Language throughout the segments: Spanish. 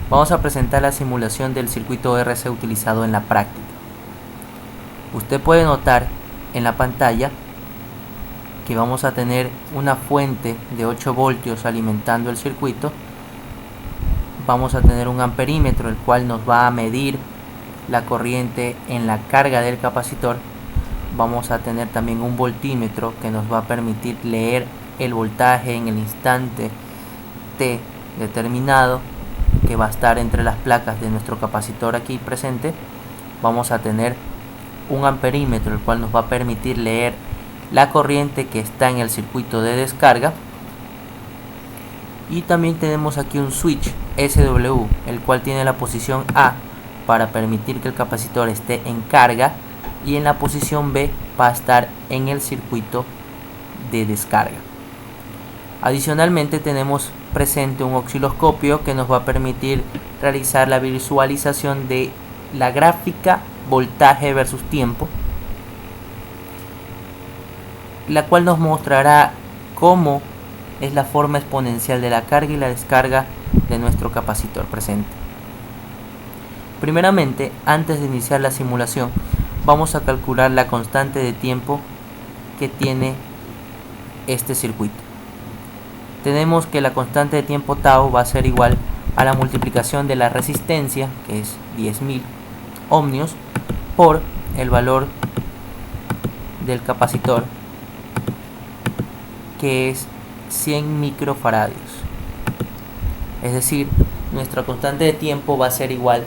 Vamos a presentar la simulación del circuito RC utilizado en la práctica. Usted puede notar en la pantalla que vamos a tener una fuente de 8 voltios alimentando el circuito. Vamos a tener un amperímetro, el cual nos va a medir la corriente en la carga del capacitor. Vamos a tener también un voltímetro que nos va a permitir leer el voltaje en el instante T determinado, que va a estar entre las placas de nuestro capacitor aquí presente. Vamos a tener un amperímetro, el cual nos va a permitir leer la corriente que está en el circuito de descarga. Y también tenemos aquí un switch SW, el cual tiene la posición A para permitir que el capacitor esté en carga, y en la posición B va a estar en el circuito de descarga. Adicionalmente tenemos presente un osciloscopio que nos va a permitir realizar la visualización de la gráfica voltaje versus tiempo, la cual nos mostrará cómo es la forma exponencial de la carga y la descarga de nuestro capacitor presente. Primeramente, antes de iniciar la simulación, vamos a calcular la constante de tiempo que tiene este circuito. Tenemos que la constante de tiempo tau va a ser igual a la multiplicación de la resistencia, que es 10.000 ohmios, por el valor del capacitor, que es 100 microfaradios. Es decir, nuestra constante de tiempo va a ser igual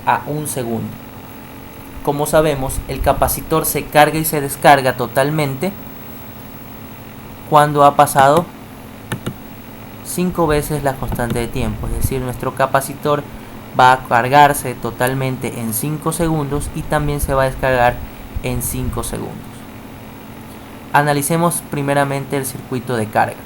a 1 segundo. Como sabemos, el capacitor se carga y se descarga totalmente cuando ha pasado 5 veces la constante de tiempo. Es decir, nuestro capacitor va a cargarse totalmente en 5 segundos y también se va a descargar en 5 segundos. Analicemos primeramente el circuito de carga.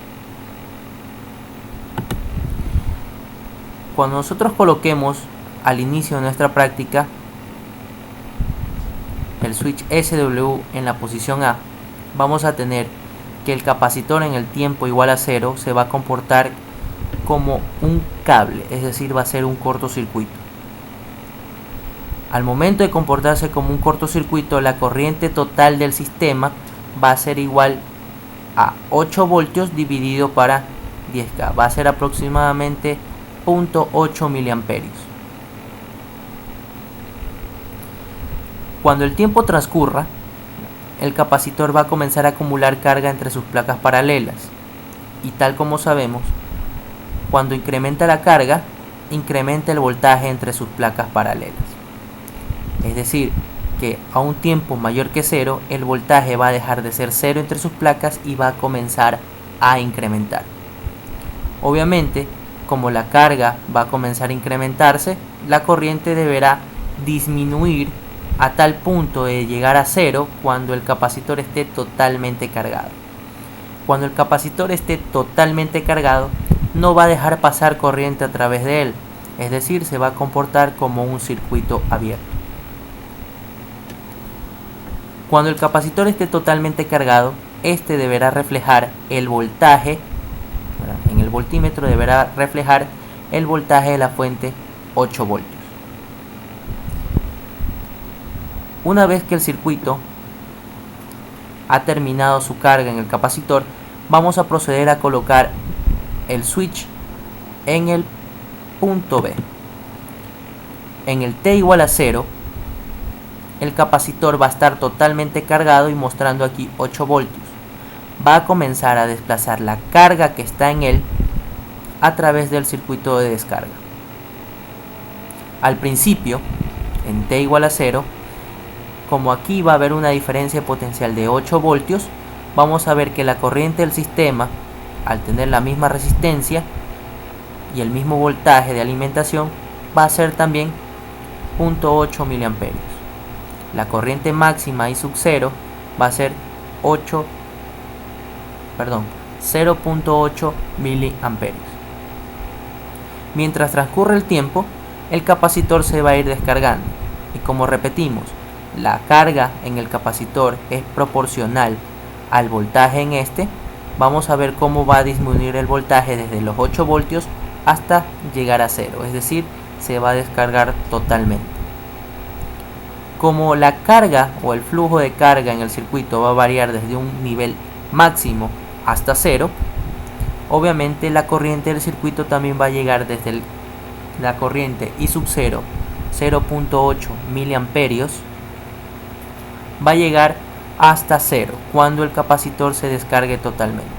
Cuando nosotros coloquemos al inicio de nuestra práctica el switch SW en la posición A, vamos a tener que el capacitor en el tiempo igual a 0 se va a comportar como un cable, es decir, va a ser un cortocircuito. Al momento de comportarse como un cortocircuito, la corriente total del sistema va a ser igual a 8 voltios dividido para 10K, va a ser aproximadamente 0.8 miliamperios. Cuando el tiempo transcurra, el capacitor va a comenzar a acumular carga entre sus placas paralelas, y tal como sabemos, cuando incrementa la carga, incrementa el voltaje entre sus placas paralelas. Es decir, que a un tiempo mayor que 0, el voltaje va a dejar de ser 0 entre sus placas y va a comenzar a incrementar. Obviamente, como la carga va a comenzar a incrementarse, la corriente deberá disminuir a tal punto de llegar a 0 cuando el capacitor esté totalmente cargado. Cuando el capacitor esté totalmente cargado, no va a dejar pasar corriente a través de él, es decir, se va a comportar como un circuito abierto. Cuando el capacitor esté totalmente cargado, este deberá reflejar el voltaje, en el voltímetro deberá reflejar el voltaje de la fuente 8 voltios. Una vez que el circuito ha terminado su carga en el capacitor, vamos a proceder a colocar el switch en el punto B. En el T igual a 0, el capacitor va a estar totalmente cargado y mostrando aquí 8 voltios. Va a comenzar a desplazar la carga que está en él a través del circuito de descarga. Al principio, en T igual a 0, como aquí va a haber una diferencia potencial de 8 voltios, vamos a ver que la corriente del sistema, al tener la misma resistencia y el mismo voltaje de alimentación, va a ser también 0.8 miliamperios. La corriente máxima I sub 0 va a ser 0.8 miliamperios. Mientras transcurre el tiempo, el capacitor se va a ir descargando, y como repetimos, la carga en el capacitor es proporcional al voltaje en este, vamos a ver cómo va a disminuir el voltaje desde los 8 voltios hasta llegar a 0, es decir, se va a descargar totalmente. Como la carga o el flujo de carga en el circuito va a variar desde un nivel máximo hasta 0, obviamente la corriente del circuito también va a llegar desde la corriente I sub 0, 0.8 miliamperios, va a llegar hasta 0 cuando el capacitor se descargue totalmente.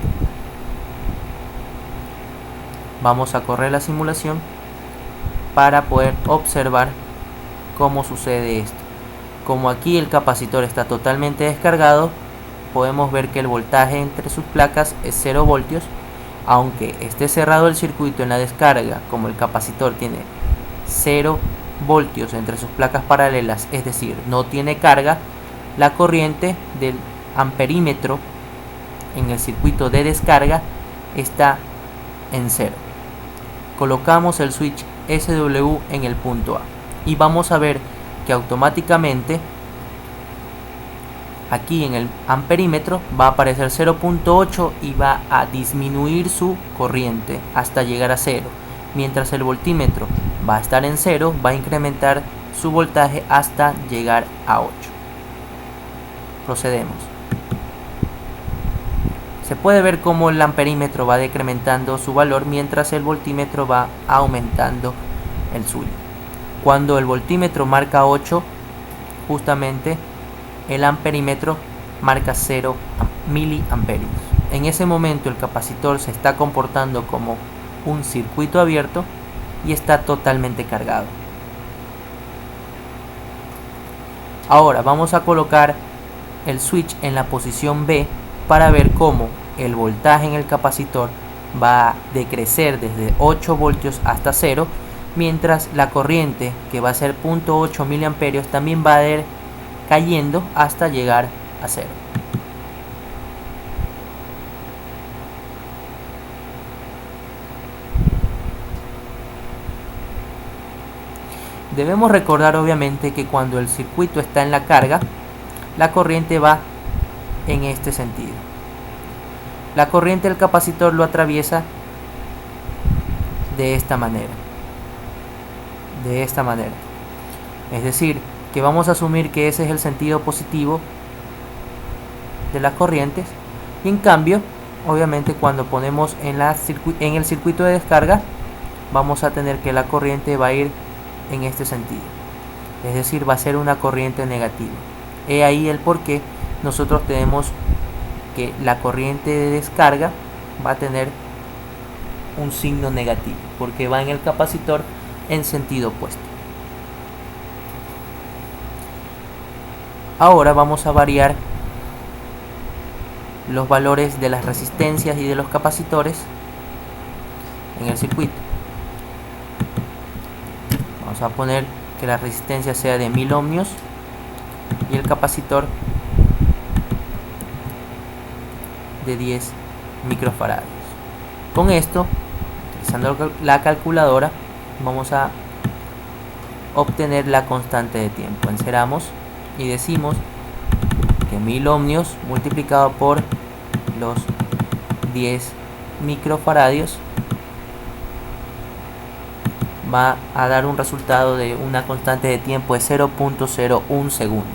Vamos a correr la simulación para poder observar cómo sucede esto. Como aquí el capacitor está totalmente descargado, podemos ver que el voltaje entre sus placas es 0 voltios. Aunque esté cerrado el circuito en la descarga, como el capacitor tiene 0 voltios entre sus placas paralelas, es decir, no tiene carga, la corriente del amperímetro en el circuito de descarga está en 0. Colocamos el switch SW en el punto A y vamos a ver que automáticamente aquí en el amperímetro va a aparecer 0.8 y va a disminuir su corriente hasta llegar a 0, mientras el voltímetro va a estar en 0, va a incrementar su voltaje hasta llegar a 8. Procedemos. Se puede ver cómo el amperímetro va decrementando su valor mientras el voltímetro va aumentando el suyo. Cuando el voltímetro marca 8, justamente el amperímetro marca 0 miliamperios. En ese momento el capacitor se está comportando como un circuito abierto y está totalmente cargado. Ahora vamos a colocar el switch en la posición B para ver cómo el voltaje en el capacitor va a decrecer desde 8 voltios hasta 0, mientras la corriente, que va a ser 0.8 miliamperios, también va a ir cayendo hasta llegar a 0. Debemos recordar obviamente que cuando el circuito está en la carga, la corriente va en este sentido. La corriente del capacitor lo atraviesa de esta manera. Es decir, que vamos a asumir que ese es el sentido positivo de las corrientes, y en cambio, obviamente cuando ponemos en el circuito de descarga, vamos a tener que la corriente va a ir en este sentido, es decir, va a ser una corriente negativa. He ahí el por qué nosotros tenemos que la corriente de descarga va a tener un signo negativo, porque va en el capacitor en sentido opuesto. Ahora vamos a variar los valores de las resistencias y de los capacitores en el circuito. Vamos a poner que la resistencia sea de 1000 ohmios y el capacitor de 10 microfaradios. Con esto, utilizando la calculadora, vamos a obtener la constante de tiempo. Enceramos y decimos que 1000 ohmios multiplicado por los 10 microfaradios va a dar un resultado de una constante de tiempo de 0.01 segundos.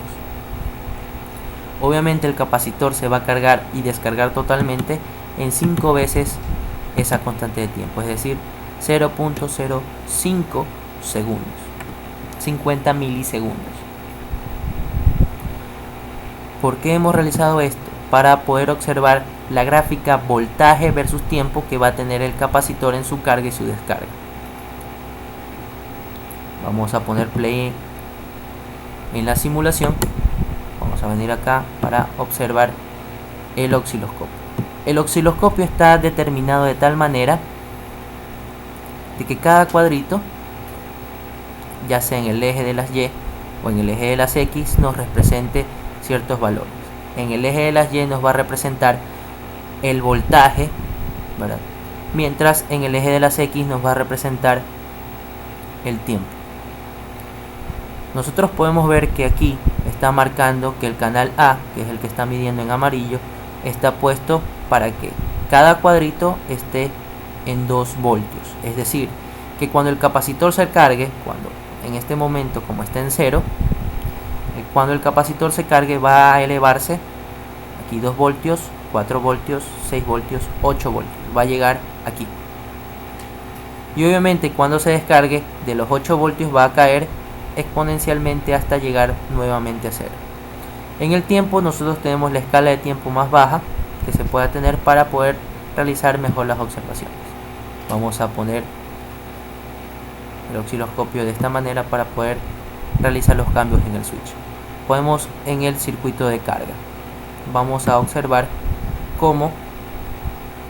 Obviamente el capacitor se va a cargar y descargar totalmente en 5 veces esa constante de tiempo, es decir, 0.05 segundos, 50 milisegundos. ¿Por qué hemos realizado esto? Para poder observar la gráfica voltaje versus tiempo que va a tener el capacitor en su carga y su descarga. Vamos a poner play en la simulación. Vamos a venir acá para observar el osciloscopio. El osciloscopio está determinado de tal manera de que cada cuadrito, ya sea en el eje de las Y o en el eje de las X, nos represente ciertos valores. En el eje de las Y nos va a representar el voltaje, ¿verdad? Mientras en el eje de las X nos va a representar el tiempo. Nosotros podemos ver que aquí está marcando que el canal A, que es el que está midiendo en amarillo, está puesto para que cada cuadrito esté en 2 voltios. Es decir, que cuando el capacitor se cargue, cuando en este momento como está en 0, cuando el capacitor se cargue va a elevarse aquí 2 voltios, 4 voltios, 6 voltios, 8 voltios, va a llegar aquí. Y obviamente cuando se descargue de los 8 voltios va a caer exponencialmente hasta llegar nuevamente a 0. En el tiempo nosotros tenemos la escala de tiempo más baja que se pueda tener para poder realizar mejor las observaciones. Vamos a poner el osciloscopio de esta manera para poder realizar los cambios en el switch. Podemos en el circuito de carga. Vamos a observar cómo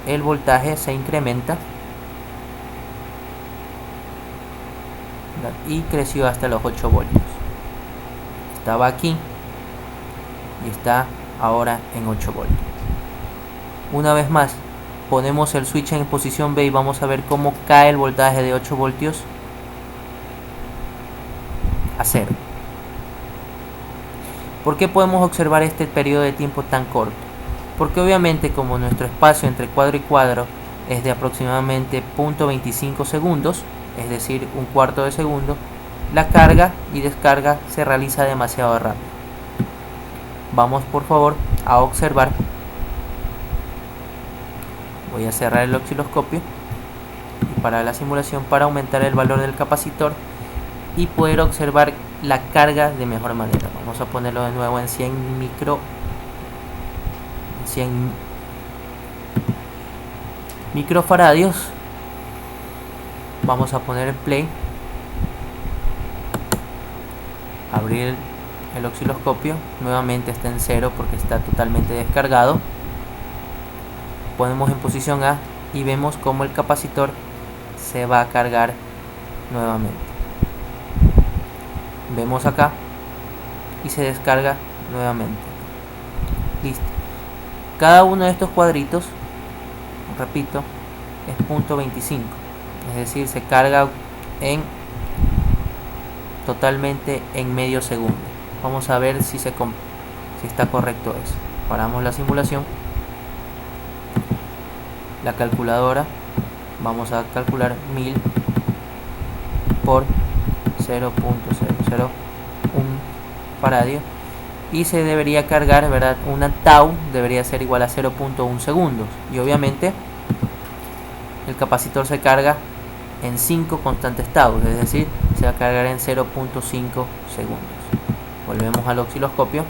el voltaje se incrementa y creció hasta los 8 voltios. Estaba aquí y está ahora en 8 voltios. Una vez más ponemos el switch en posición B y vamos a ver cómo cae el voltaje de 8 voltios a 0. ¿Por qué podemos observar este periodo de tiempo tan corto? Porque obviamente como nuestro espacio entre cuadro y cuadro es de aproximadamente 0.25 segundos, es decir, un cuarto de segundo, la carga y descarga se realiza demasiado rápido. Vamos por favor a observar. Voy a cerrar el osciloscopio y parar la simulación para aumentar el valor del capacitor y poder observar la carga de mejor manera. Vamos a ponerlo de nuevo en 100 microfaradios. Vamos a poner el play, abrir el osciloscopio, nuevamente está en 0 porque está totalmente descargado. Ponemos en posición A y vemos como el capacitor se va a cargar nuevamente. Vemos acá y se descarga nuevamente. Listo. Cada uno de estos cuadritos, repito, es 0.25, es decir, se carga totalmente en medio segundo. Vamos a ver si está correcto eso. Paramos la simulación, la calculadora, vamos a calcular 1000 por 0.001 faradio y se debería cargar, ¿verdad? Una tau debería ser igual a 0.1 segundos y obviamente el capacitor se carga en 5 constantes tau, es decir, se va a cargar en 0.5 segundos. Volvemos al osciloscopio.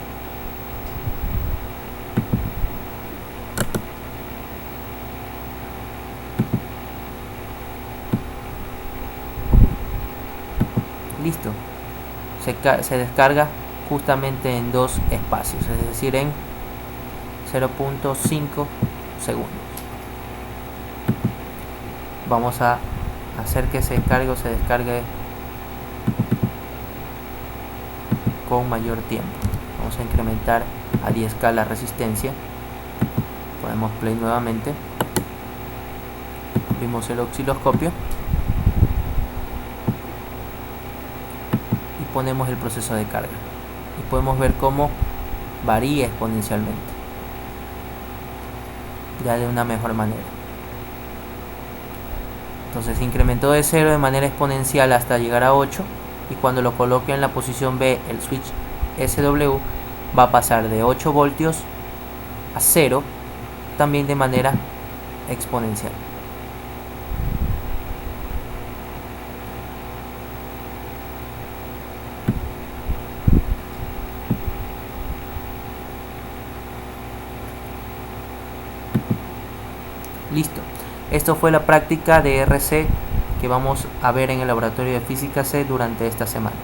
Listo. Se descarga justamente en 2 espacios, es decir, en 0.5 segundos. Vamos a hacer que se cargue o se descargue con mayor tiempo. Vamos a incrementar a 10K la resistencia. Ponemos play nuevamente. Abrimos el osciloscopio y ponemos el proceso de carga. Y podemos ver cómo varía exponencialmente, ya de una mejor manera. Entonces se incrementó de 0 de manera exponencial hasta llegar a 8 y cuando lo coloque en la posición B, el switch SW va a pasar de 8 voltios a 0 también de manera exponencial. Listo. Esto fue la práctica de RC que vamos a ver en el laboratorio de física C durante esta semana.